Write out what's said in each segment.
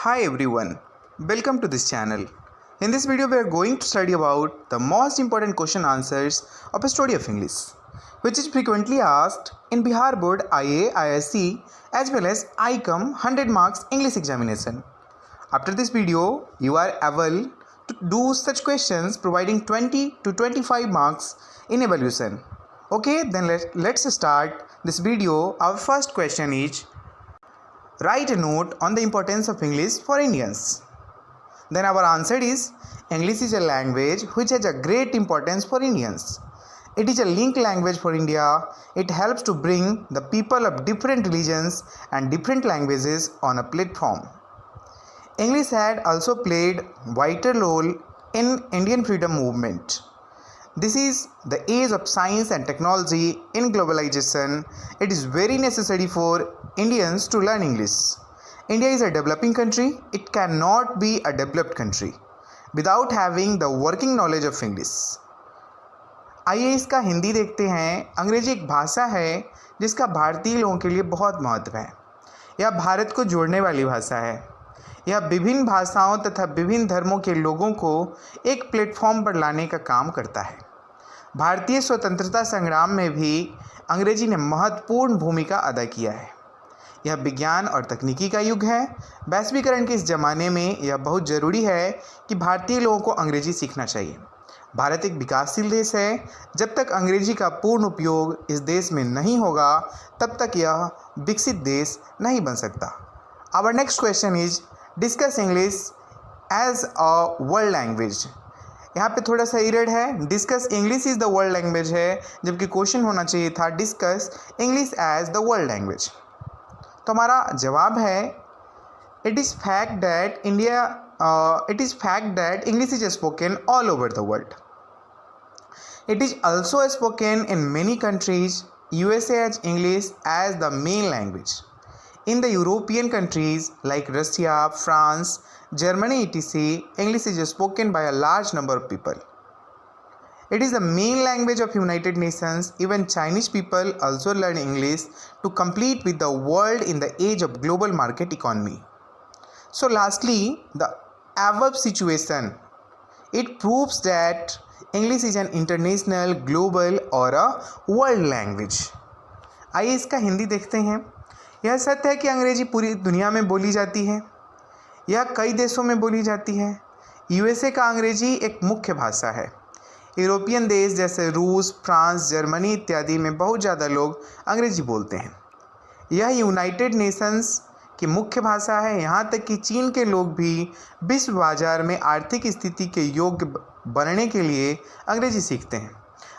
Hi everyone, welcome to this channel. In this video we are going to study about the most important question answers of a study of English, which is frequently asked in Bihar Board IA, ISC as well as ICOM 100 marks English examination. After this video, you are able to do such questions providing 20 to 25 marks in evaluation. Okay, then let's start this video. Our first question is, write a note on the importance of English for Indians. Then our answer is, English is a language which has a great importance for Indians. It is a link language for India. It helps to bring the people of different religions and different languages on a platform. English had also played vital role in Indian freedom movement. This is the age of science and technology in globalization. It is very necessary for Indians to learn English. India is a developing country. It cannot be a developed country without having the working knowledge of English. आइए इसका हिंदी देखते हैं। अंग्रेजी एक भाषा है जिसका भारतीय लोगों के लिए बहुत महत्व है। यह भारत को जोड़ने वाली भाषा है। यह विभिन्न भाषाओं तथा विभिन्न धर्मों के लोगों को एक प्लेटफॉर्म पर लाने का काम करता है। भारतीय स्वतंत्रता संग्राम में भी अंग्रेजी ने महत्वपूर्ण भूमिका अदा किया है। यह विज्ञान और तकनीकी का युग है। वैश्वीकरण के इस ज़माने में यह बहुत ज़रूरी है कि भारतीय लोगों को अंग्रेजी सीखना चाहिए। भारत एक विकासशील देश है। जब तक अंग्रेजी का पूर्ण उपयोग इस देश में नहीं होगा, तब तक यह विकसित देश नहीं बन सकता। Our next question is, discuss English as a world language. यहाँ पे थोड़ा सा एरर है। Discuss English is the world language है, जबकि क्वेश्चन होना चाहिए था discuss English as the world language. तो हमारा जवाब है, it is fact that English is spoken all over the world. It is also spoken in many countries. USA has English as the main language. In the European countries like Russia, France, Germany, etc., English is spoken by a large number of people. It is the main language of United Nations. Even Chinese people also learn English to compete with the world in the age of global market economy. So lastly, the above situation, it proves that English is an international, global और a world language. आइए इसका हिंदी देखते हैं। यह सत्य है कि अंग्रेजी पूरी दुनिया में बोली जाती है। यह कई देशों में बोली जाती है। यूएसए का अंग्रेजी एक मुख्य भाषा है। यूरोपियन देश जैसे रूस, फ्रांस, जर्मनी इत्यादि में बहुत ज़्यादा लोग अंग्रेजी बोलते हैं। यह यूनाइटेड नेशंस की मुख्य भाषा है। यहाँ तक कि चीन के लोग भी विश्व बाजार में आर्थिक स्थिति के योग्य बनने के लिए अंग्रेजी सीखते हैं।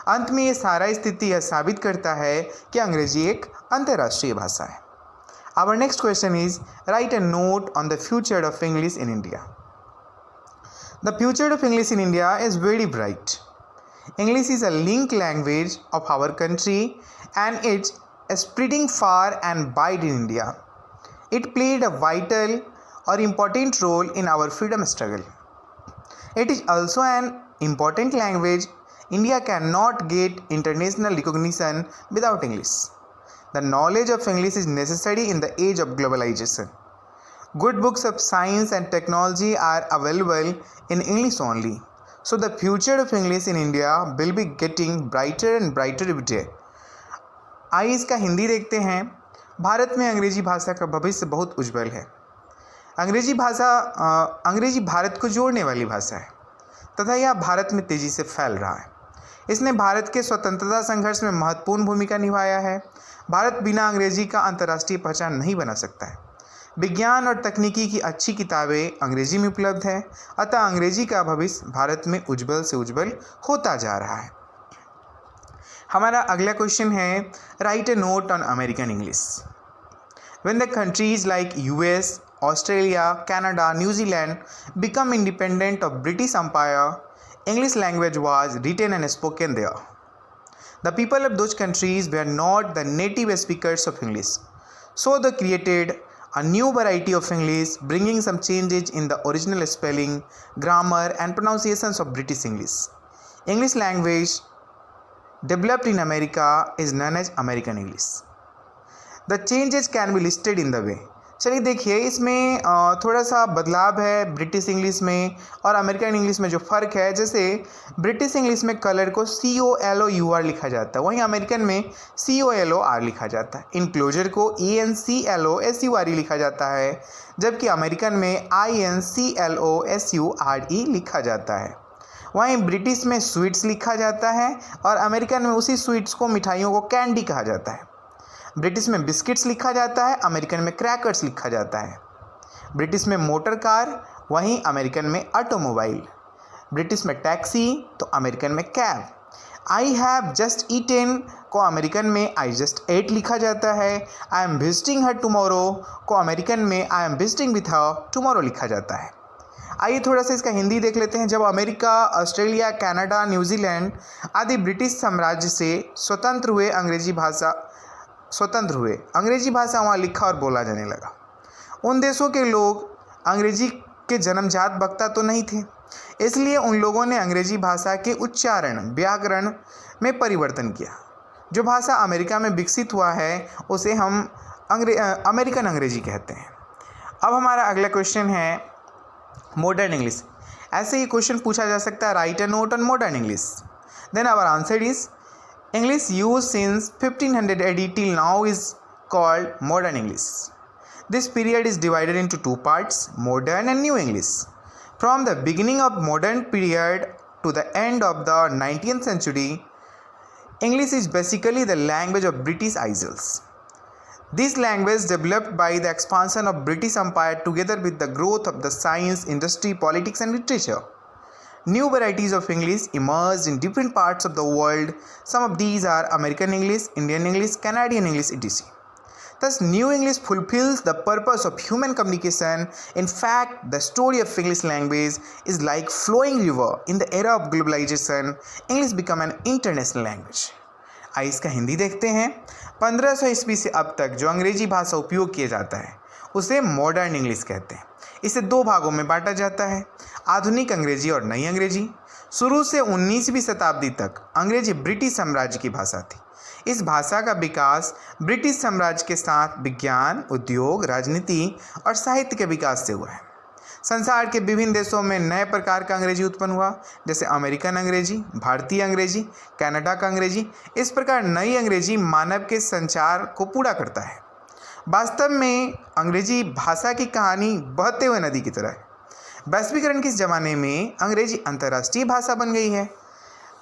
अंत में ये सारा स्थिति यह साबित करता है कि अंग्रेजी एक अंतर्राष्ट्रीय भाषा है। Our next question is, write a note on the future of English in India. The future of English in India is very bright. English is a link language of our country and it's spreading far and wide in India. It played a vital or important role in our freedom struggle. It is also an important language. India cannot get international recognition without English. The knowledge of English is necessary in the age of globalization. Good books of science and technology are available in English only. So the future of English in India will be getting brighter and brighter every day. आइए इसका हिंदी देखते हैं। भारत में अंग्रेजी भाषा का भविष्य बहुत उज्जवल है। अंग्रेजी भारत को जोड़ने वाली भाषा है तथा यह भारत में तेज़ी से फैल रहा है। इसने भारत के स्वतंत्रता संघर्ष में महत्वपूर्ण भूमिका निभाया है। भारत बिना अंग्रेजी का अंतर्राष्ट्रीय पहचान नहीं बना सकता है। विज्ञान और तकनीकी की अच्छी किताबें अंग्रेजी में उपलब्ध हैं, अतः अंग्रेजी का भविष्य भारत में उज्जवल से उज्जवल होता जा रहा है। हमारा अगला क्वेश्चन है, write a note on American English. When the countries like US, Australia, Canada, New Zealand become independent of British empire, English language was written and spoken there. The people of those countries were not the native speakers of English, so they created a new variety of English, bringing some changes in the original spelling, grammar and pronunciations of British English. English language developed in America is known as American English. The changes can be listed in the way. चलिए देखिए, इसमें थोड़ा सा बदलाव है British English में और American English में। जो फ़र्क है, जैसे ब्रिटिश इंग्लिश में कलर को COLOUR लिखा जाता है, वहीं अमेरिकन में COLOR लिखा जाता है। इनक्लोजर को ENCLOSURE लिखा जाता है, जबकि अमेरिकन में INCLOSURE लिखा जाता है। वहीं ब्रिटिश में स्वीट्स लिखा जाता है और अमेरिकन में उसी स्वीट्स को, मिठाइयों को, कैंडी कहा जाता है। ब्रिटिश में बिस्किट्स लिखा जाता है, अमेरिकन में क्रैकर्स लिखा जाता है। ब्रिटिश में मोटर कार, वहीं अमेरिकन में ऑटोमोबाइल। ब्रिटिश में टैक्सी तो अमेरिकन में cab. I have just eaten को अमेरिकन में आई जस्ट एट लिखा जाता है। I am visiting her tomorrow को अमेरिकन में I am visiting with her tomorrow लिखा जाता है। आइए थोड़ा सा इसका हिंदी देख लेते हैं। जब अमेरिका, ऑस्ट्रेलिया, कनाडा, न्यूजीलैंड आदि ब्रिटिश साम्राज्य से स्वतंत्र हुए, अंग्रेजी भाषा वहाँ लिखा और बोला जाने लगा। उन देशों के लोग अंग्रेजी के जन्मजात वक्ता तो नहीं थे, इसलिए उन लोगों ने अंग्रेजी भाषा के उच्चारण, व्याकरण में परिवर्तन किया। जो भाषा अमेरिका में विकसित हुआ है उसे हम अमेरिकन अंग्रेजी कहते हैं। अब हमारा अगला क्वेश्चन है मॉडर्न इंग्लिश। ऐसे ही क्वेश्चन पूछा जा सकता है, write a note on modern English. Then our answer is English used since 1500 AD till now is called modern English. This period is divided into two parts, modern and new English. From the beginning of modern period to the end of the 19th century, English is basically the language of British Isles. This language developed by the expansion of British Empire together with the growth of the science, industry, politics and literature. New varieties of English emerged in different parts of the world. Some of these are American English, Indian English, Canadian English, etc. Thus, New English fulfills the purpose of human communication. In fact, the story of English language is like flowing river. In the era of globalization, English became an international language. आइए इसका हिंदी देखते हैं। 1500 ईस्वी से अब तक जो अंग्रेजी भाषा उपयोग किया जाता है उसे मॉडर्न इंग्लिश कहते हैं। इसे दो भागों में बांटा जाता है, आधुनिक अंग्रेजी और नई अंग्रेजी। शुरू से 19वीं शताब्दी तक अंग्रेजी ब्रिटिश साम्राज्य की भाषा थी। इस भाषा का विकास ब्रिटिश साम्राज्य के साथ विज्ञान, उद्योग, राजनीति और साहित्य के विकास से हुआ है। संसार के विभिन्न देशों में नए प्रकार का अंग्रेजी उत्पन्न हुआ, जैसे अमेरिकन अंग्रेजी, भारतीय अंग्रेजी, कनाडा का अंग्रेजी। इस प्रकार नई अंग्रेजी मानव के संचार को पूरा करता है। वास्तव में अंग्रेजी भाषा की कहानी बहते हुए नदी की तरह है। वैश्वीकरण के इस ज़माने में अंग्रेजी अंतर्राष्ट्रीय भाषा बन गई है।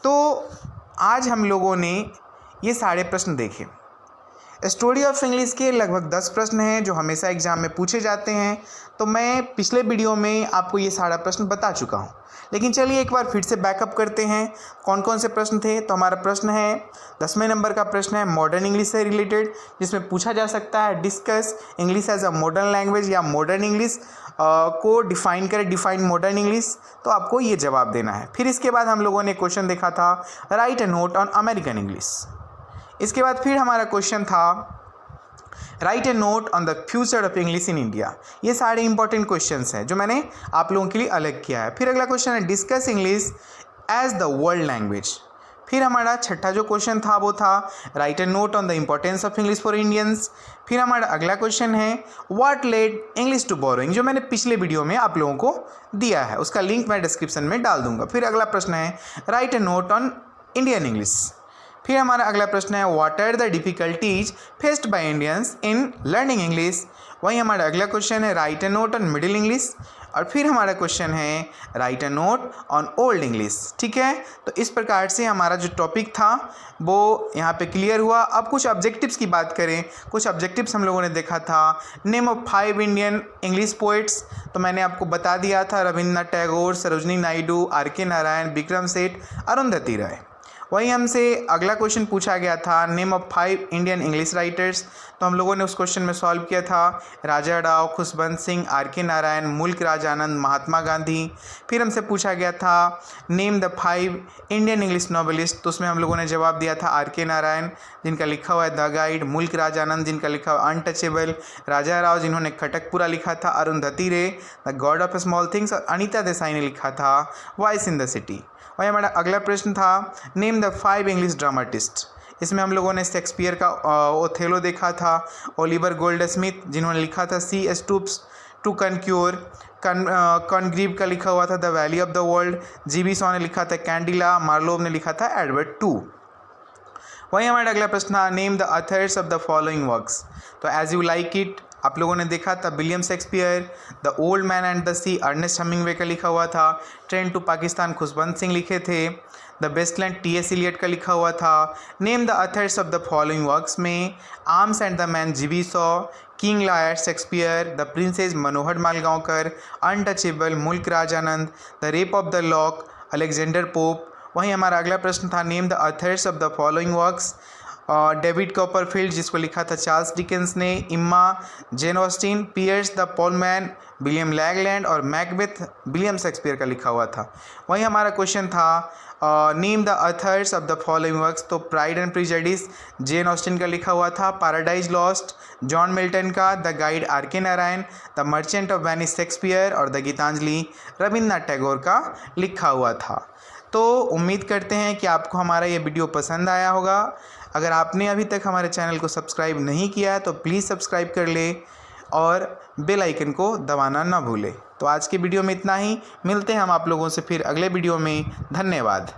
तो आज हम लोगों ने ये सारे प्रश्न देखे। स्टोरी ऑफ इंग्लिश के लगभग 10 प्रश्न हैं जो हमेशा एग्जाम में पूछे जाते हैं। तो मैं पिछले वीडियो में आपको ये सारा प्रश्न बता चुका हूँ, लेकिन चलिए एक बार फिर से बैकअप करते हैं कौन कौन से प्रश्न थे। तो हमारा प्रश्न है 10वें नंबर का प्रश्न है मॉडर्न इंग्लिश से रिलेटेड, जिसमें पूछा जा सकता है discuss English as a modern language या मॉडर्न इंग्लिश को डिफाइन करें, डिफाइन मॉडर्न इंग्लिश। तो आपको ये जवाब देना है। फिर इसके बाद हम लोगों ने क्वेश्चन देखा था right a note on American English. इसके बाद फिर हमारा क्वेश्चन था write a note on the future of English in India. ये सारे इंपॉर्टेंट क्वेश्चंस हैं जो मैंने आप लोगों के लिए अलग किया है। फिर अगला क्वेश्चन है discuss English as the world language. फिर हमारा छठा जो क्वेश्चन था वो था write a note on the importance of English for Indians. फिर हमारा अगला क्वेश्चन है what led English to borrowing, जो मैंने पिछले वीडियो में आप लोगों को दिया है, उसका लिंक मैं डिस्क्रिप्शन में डाल दूंगा। फिर अगला प्रश्न है write a note on Indian English. फिर हमारा अगला प्रश्न है what are the difficulties faced by Indians in learning English. वहीं हमारा अगला क्वेश्चन है write a note on middle English. और फिर हमारा क्वेश्चन है write a note on old English. ठीक है, तो इस प्रकार से हमारा जो टॉपिक था वो यहाँ पे क्लियर हुआ। अब कुछ ऑब्जेक्टिव्स की बात करें। कुछ ऑब्जेक्टिव्स हम लोगों ने देखा था name of 5 Indian English poets. तो मैंने आपको बता दिया था रविन्द्रनाथ टैगोर, सरोजनी नायडू, R.K. नारायण, विक्रम सेठ, अरुंधति राय। वहीं हमसे अगला क्वेश्चन पूछा गया था name of 5 Indian English writers. तो हम लोगों ने उस क्वेश्चन में सॉल्व किया था राजा राव, खुशवंत सिंह, R.K. नारायण, मुल्क राज आनंद, महात्मा गांधी। फिर हमसे पूछा गया था name the 5 Indian English novelist. तो उसमें हम लोगों ने जवाब दिया था R.K. नारायण जिनका लिखा हुआ है द गाइड, मुल्क राज आनंद जिनका लिखा हुआ अनटचेबल, राजा राव जिन्होंने खटकपुरा लिखा था, अरुंधति रे the God of small things, और अनीता देसाई ने लिखा था वॉइस इन द सिटी। वही हमारा अगला प्रश्न था नेम द 5 इंग्लिश ड्रामाटिस्ट। इसमें हम लोगों ने शेक्सपियर का ओथेलो देखा था, ओलिवर गोल्डस्मिथ जिन्होंने लिखा था सी स्टूप्स टू कनक्योर, कॉनग्रीव का लिखा हुआ था the valley of the world, GB Shaw ने लिखा था कैंडिला, मार्लोव ने लिखा था एडवर्ड टू। वही हमारा अगला प्रश्न था name the authors of the following works. तो एज यू लाइक इट आप लोगों ने देखा था William Shakespeare, the old man and the sea Ernest Hemingway का लिखा हुआ था, ट्रेन टू पाकिस्तान खुशवंत सिंह लिखे थे, द वेस्टलैंड टी.एस. इलियट का लिखा हुआ था। Name the authors of the following works में arms and the man G B Shaw, king Lear Shakespeare, the princes Manohar Malgaonkar, untouchable Mulk Raj Anand, the rape of the lock Alexander Pope. वहीं हमारा अगला प्रश्न था name the authors of the following works, David Copperfield जिसको लिखा था Charles Dickens ने, Emma, Jane Austen, Piers the Plowman, William Langland और मैकबेथ विलियम शेक्सपियर का लिखा हुआ था। वहीं हमारा क्वेश्चन था name the authors of the following works, तो pride and prejudice Jane Austen का लिखा हुआ था, पैराडाइज लॉस्ट जॉन मिल्टन का, the guide R K Narayan, the merchant of Venice Shakespeare और द गीतांजलि रविन्द्रनाथ टैगोर का लिखा हुआ था। तो उम्मीद करते हैं कि आपको हमारा ये वीडियो पसंद आया होगा। अगर आपने अभी तक हमारे चैनल को सब्सक्राइब नहीं किया है तो प्लीज़ सब्सक्राइब कर ले और बेल आइकन को दबाना ना भूलें। तो आज के वीडियो में इतना ही, मिलते हैं हम आप लोगों से फिर अगले वीडियो में। धन्यवाद।